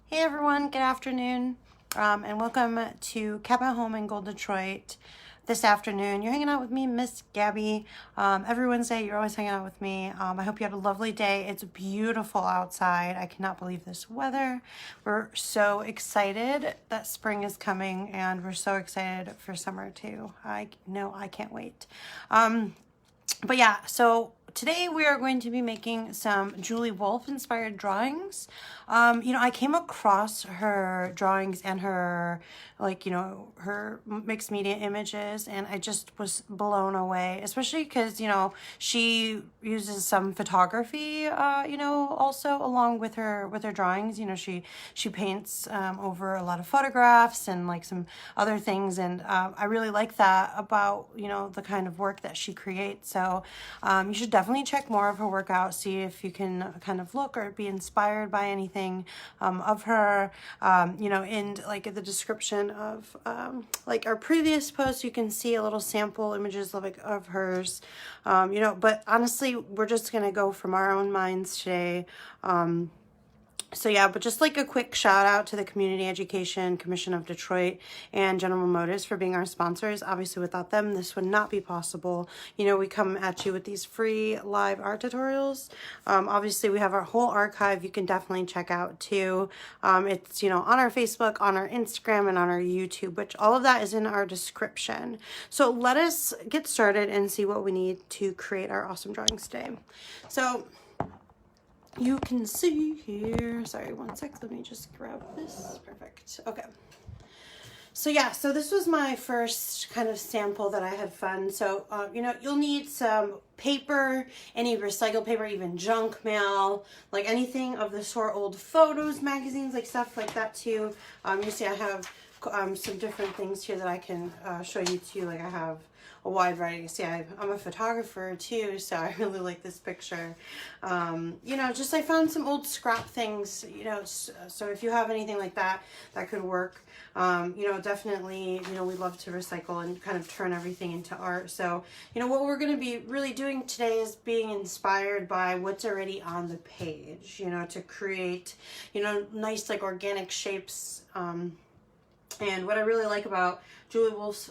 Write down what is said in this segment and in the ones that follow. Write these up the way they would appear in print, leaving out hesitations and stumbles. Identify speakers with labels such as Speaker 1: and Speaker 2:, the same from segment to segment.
Speaker 1: Hey everyone, good afternoon, and welcome to Cabot Home in Gold, Detroit. This afternoon, you're hanging out with me, Miss Gabby. Every Wednesday, you're always hanging out with me. I hope you had a lovely day. It's beautiful outside. I cannot believe this weather. We're so excited that spring is coming, and we're so excited for summer too. I know I can't wait. But yeah, so today we are going to be making some Julie Wolfe inspired drawings. I came across her drawings and her, her mixed media images, and I just was blown away, especially because, she uses some photography, also along with her drawings. She paints over a lot of photographs and like some other things, and I really like that about, the kind of work that she creates. So you should definitely check more of her work out, see if you can kind of look or be inspired by anything of her. In like the description of like our previous post, you can see a little sample images of hers. But honestly, we're just gonna go from our own minds today. So yeah, but just like a quick shout out to the Community Education Commission of Detroit and General Motors for being our sponsors. Obviously without them, this would not be possible. We come at you with these free live art tutorials. Obviously we have our whole archive you can definitely check out too. It's, on our Facebook, on our Instagram, and on our YouTube, which all of that is in our description. So let us get started and see what we need to create our awesome drawings today. So you can see here, sorry, one sec, let me just grab this. Perfect. Okay. So yeah, so this was my first kind of sample that I had fun. So, you'll need some paper, any recycled paper, even junk mail, like anything of the sort, old photos, magazines, like stuff like that too. You see I have some different things here that I can show you too. Like I have a wide variety. See, I'm a photographer too, so I really like this picture. Just I found some old scrap things, so if you have anything like that, that could work. Definitely, we love to recycle and kind of turn everything into art. So, what we're going to be really doing today is being inspired by what's already on the page, to create, nice like organic shapes. And what I really like about Julie Wolfe's,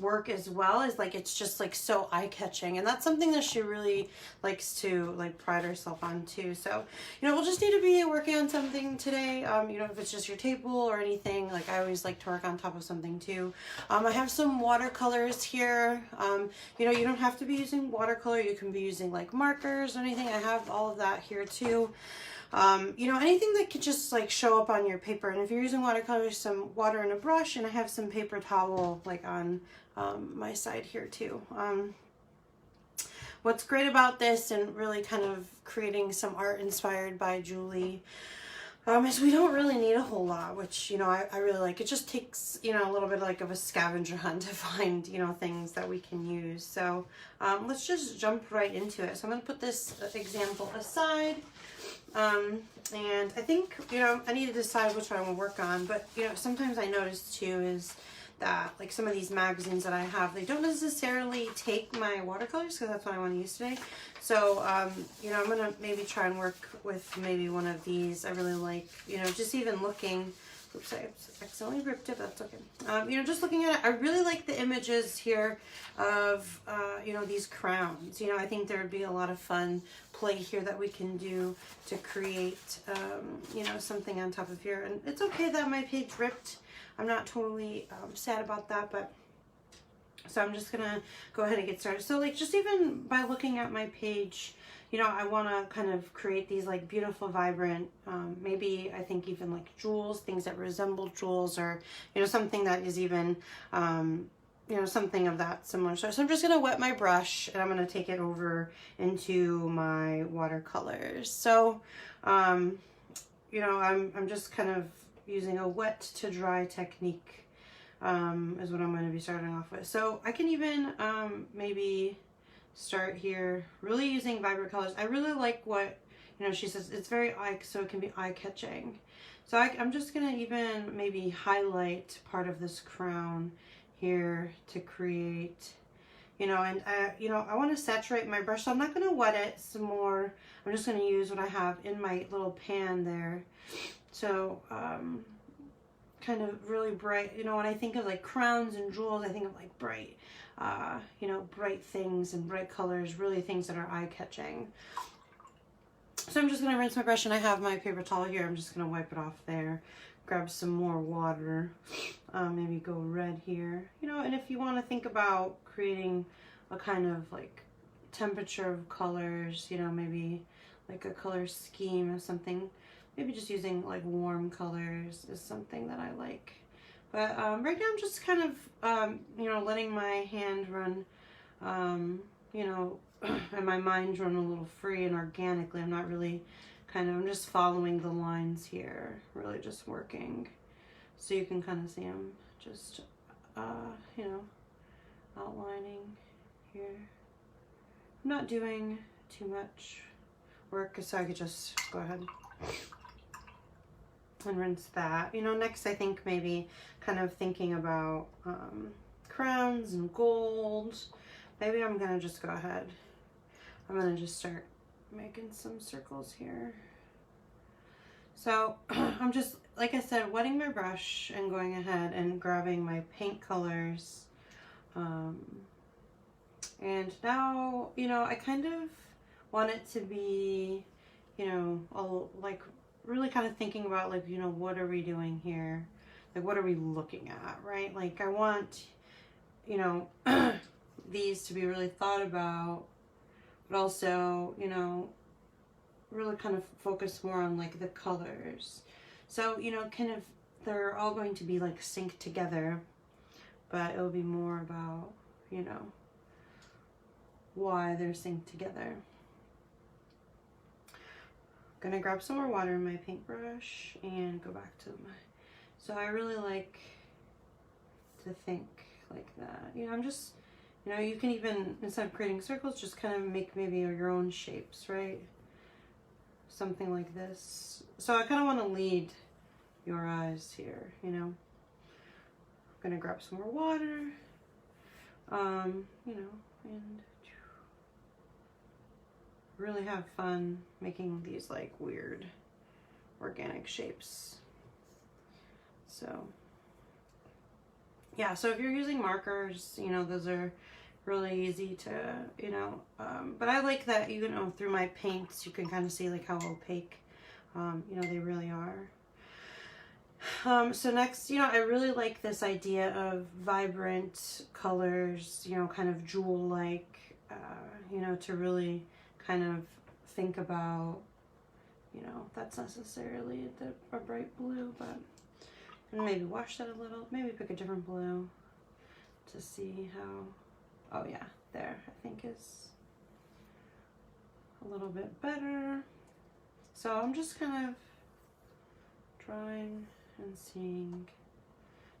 Speaker 1: work as well is like it's just like so eye-catching, and that's something that she really likes to like pride herself on too. So we'll just need to be working on something today. If it's just your table or anything, like I always like to work on top of something too. I have some watercolors here. You don't have to be using watercolor, you can be using like markers or anything. I have all of that here too. Anything that could just like show up on your paper. And if you're using watercolor, some water and a brush, and I have some paper towel like on my side here too. What's great about this and really kind of creating some art inspired by Julie is we don't really need a whole lot, which, I really like. It just takes, a little bit like of a scavenger hunt to find, things that we can use. So let's just jump right into it. So I'm going to put this example aside. And I think, I need to decide which one I want to work on, but, sometimes I notice too is that like some of these magazines that I have, they don't necessarily take my watercolors because that's what I want to use today. So, I'm going to maybe try and work with maybe one of these. I really like, just even looking, oops, I accidentally ripped it, but that's okay. Just looking at it, I really like the images here of, these crowns. I think there would be a lot of fun play here that we can do to create, something on top of here. And it's okay that my page ripped. I'm not totally sad about that, but so I'm just gonna go ahead and get started. So like just even by looking at my page, I want to kind of create these like beautiful, vibrant, maybe I think even like jewels, things that resemble jewels, or, something that is even, something of that similar sort. So I'm just going to wet my brush and I'm going to take it over into my watercolors. So, I'm just kind of using a wet to dry technique, is what I'm going to be starting off with. So I can even, maybe start here really using vibrant colors. I really like what she says, it's very so it can be eye-catching. So I'm just gonna even maybe highlight part of this crown here to create you know, and you know, I want to saturate my brush, so I'm not going to wet it some more. I'm just going to use what I have in my little pan there. So, kind of really bright, you know, when I think of like crowns and jewels, I think of like bright, you know, bright things and bright colors, really things that are eye-catching. So I'm just going to rinse my brush, and I have my paper towel here. I'm just going to wipe it off there. Grab some more water, maybe go red here, you know, and if you want to think about creating a kind of like temperature of colors, you know, maybe like a color scheme or something, maybe just using like warm colors is something that I like. But right now I'm just kind of, you know, letting my hand run, you know, and my mind run a little free and organically. I'm not really I'm just following the lines here, really just working. So you can kind of see them just, you know, outlining here. I'm not doing too much work, so I could just go ahead and rinse that. You know, next I think maybe kind of thinking about crowns and gold. Maybe I'm gonna just go ahead. I'm gonna just start making some circles here. So I'm just, like I said, wetting my brush and going ahead and grabbing my paint colors. And now, you know, I kind of want it to be, you know, like really kind of thinking about like, you know, what are we doing here? Like, what are we looking at, right? Like, I want, you know, these to be really thought about, but also, you know, really kind of focus more on like the colors. So, you know, kind of, they're all going to be like synced together, but it'll be more about, you know, why they're synced together. I'm gonna grab some more water in my paintbrush and go back to my, so I really like to think like that. You know, I'm just, you know, you can even, instead of creating circles, just kind of make maybe your own shapes, right? Something like this. So I kind of want to lead your eyes here, you know. I'm gonna grab some more water, you know, and really have fun making these like weird organic shapes. So yeah, so if you're using markers, you know, those are really easy to, you know, but I like that, you know, through my paints you can kind of see like how opaque, you know, they really are. So next, you know, I really like this idea of vibrant colors, you know, kind of jewel-like, you know, to really kind of think about, you know, that's necessarily a bright blue, but and maybe wash that a little, maybe pick a different blue to see how, oh yeah, there, I think is a little bit better. So I'm just kind of trying and seeing,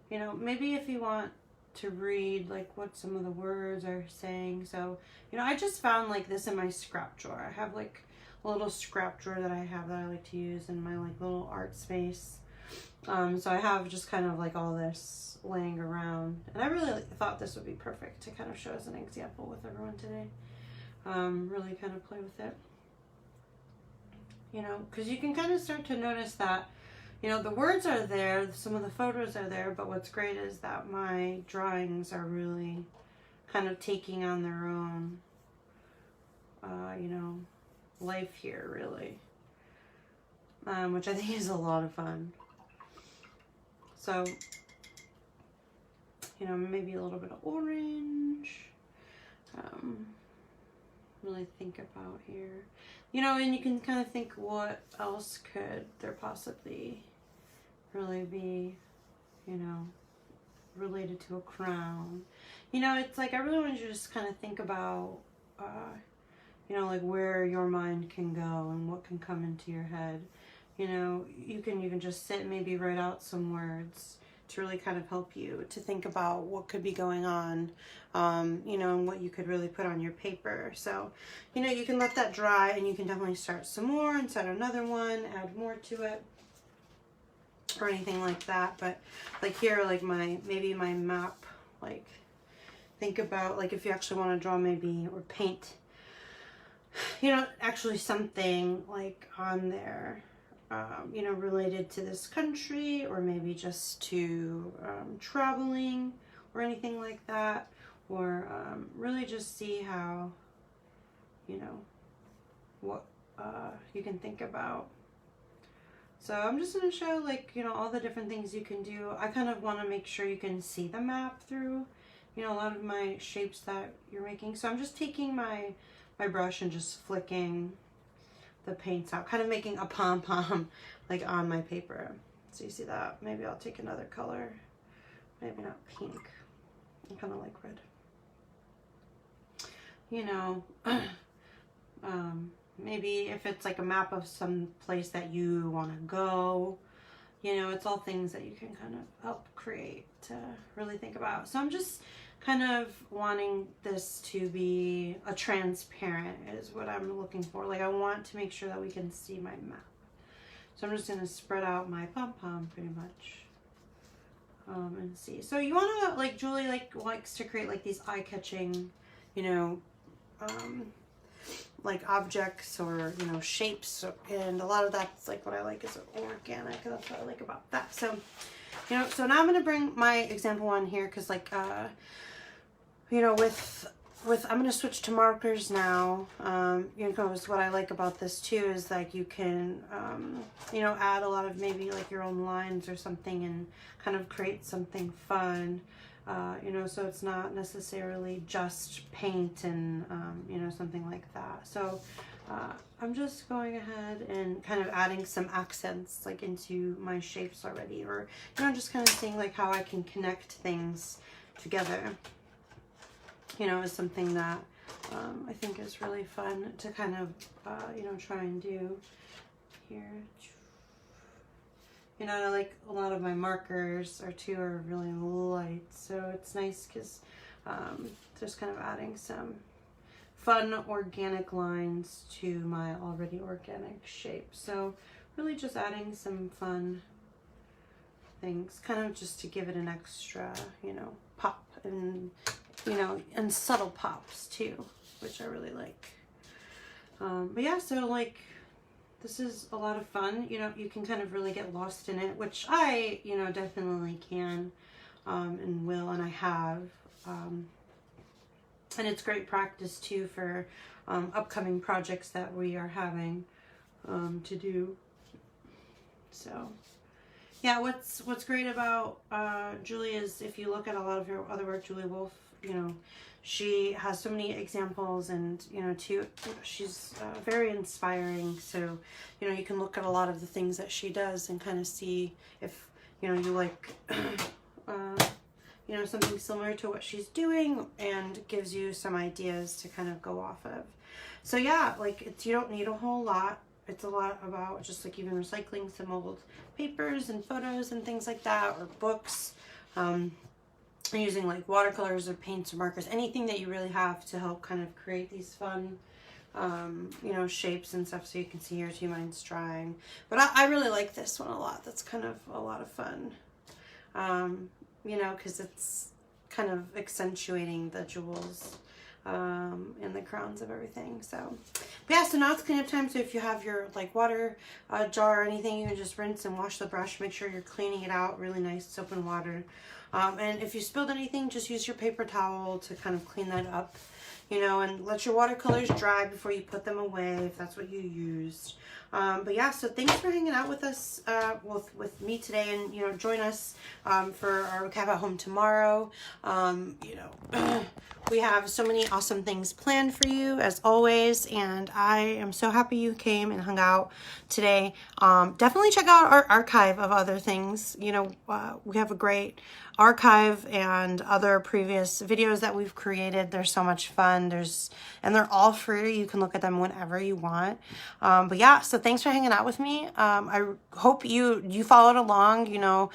Speaker 1: you know, maybe if you want to read like what some of the words are saying. So, you know, I just found like this in my scrap drawer. I have like a little scrap drawer that I have that I like to use in my like little art space. So I have just kind of like all this laying around, and I really thought this would be perfect to kind of show as an example with everyone today. Really kind of play with it, you know, because you can kind of start to notice that, you know, the words are there, some of the photos are there, but what's great is that my drawings are really kind of taking on their own, you know, life here, really, which I think is a lot of fun. So, you know, maybe a little bit of orange, really think about here, you know, and you can kind of think what else could there possibly really be, you know, related to a crown. You know, it's like I really want you to just kind of think about, you know, like where your mind can go and what can come into your head. You know, you can even just sit and maybe write out some words to really kind of help you to think about what could be going on, you know, and what you could really put on your paper. So, you know, you can let that dry and you can definitely start some more and start another one, add more to it or anything like that. But like here, like maybe my map, like think about, like, if you actually want to draw maybe or paint, you know, actually something like on there, you know, related to this country, or maybe just to traveling or anything like that, or really just see how, you know, what you can think about. So I'm just going to show, like, you know, all the different things you can do. I kind of want to make sure you can see the map through, you know, a lot of my shapes that you're making. So I'm just taking my brush and just flicking the paints out, kind of making a pom-pom like on my paper. So you see that? Maybe I'll take another color. Maybe not pink. I kind of like red. You know, maybe if it's like a map of some place that you want to go, you know, it's all things that you can kind of help create to really think about. So I'm just kind of wanting this to be a transparent is what I'm looking for. Like, I want to make sure that we can see my map. So I'm just going to spread out my pom-pom pretty much. And see. So you want to, like, Julie likes to create like these eye-catching, you know, like objects or, you know, shapes, and a lot of that's like what I like is organic. That's what I like about that. So, you know, so now I'm going to bring my example on here because, like, you know, with I'm going to switch to markers now. You know, what I like about this too is, like, you can, you know, add a lot of maybe like your own lines or something and kind of create something fun. You know, so it's not necessarily just paint and, you know, something like that. So I'm just going ahead and kind of adding some accents, like, into my shapes already, or, you know, just kind of seeing like how I can connect things together, you know, is something that I think is really fun to kind of, you know, try and do here. You know, like, a lot of my markers are really light, so it's nice because just kind of adding some fun organic lines to my already organic shape. So really just adding some fun things, kind of just to give it an extra, you know, pop, and, you know, and subtle pops too, which I really like. But yeah, so, like, this is a lot of fun. You know, you can kind of really get lost in it, which I, you know, definitely can, and will, and I have. And it's great practice too for upcoming projects that we are having to do. So yeah, what's great about Julie is, if you look at a lot of her other work, Julie Wolfe, you know, she has so many examples, and, you know, she's very inspiring. So, you know, you can look at a lot of the things that she does and kind of see if, you know, you like, you know, something similar to what she's doing, and gives you some ideas to kind of go off of. So yeah, like, you don't need a whole lot. It's a lot about just, like, even recycling some old papers and photos and things like that, or books. Using like watercolors or paints or markers, anything that you really have to help kind of create these fun, you know, shapes and stuff. So you can see here, 2 mine's drying. But I really like this one a lot. That's kind of a lot of fun, you know, because it's kind of accentuating the jewels and the crowns of everything. So, but yeah, so now it's cleanup time. So if you have your, like, water jar or anything, you can just rinse and wash the brush. Make sure you're cleaning it out really nice, soap and water. And if you spilled anything, just use your paper towel to kind of clean that up, you know, and let your watercolors dry before you put them away, if that's what you used. But yeah, so thanks for hanging out with us, with me today, and, you know, join us for our Cab at Home tomorrow. You know, we have so many awesome things planned for you, as always, and I am so happy you came and hung out today. Definitely check out our archive of other things. You know, we have a great archive and other previous videos that we've created. They're so much fun. And they're all free. You can look at them whenever you want. But yeah, so thanks for hanging out with me. I hope you followed along. You know,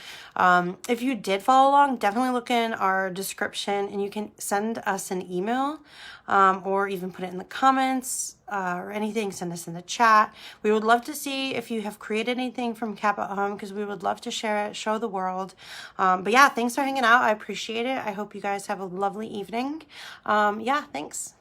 Speaker 1: if you did follow along, definitely look in our description and you can send us an email, or even put it in the comments, or anything. Send us in the chat. We would love to see if you have created anything from Cap at Home, because we would love to share it, show the world. But yeah, thanks for hanging out. I appreciate it. I hope you guys have a lovely evening. Yeah, thanks.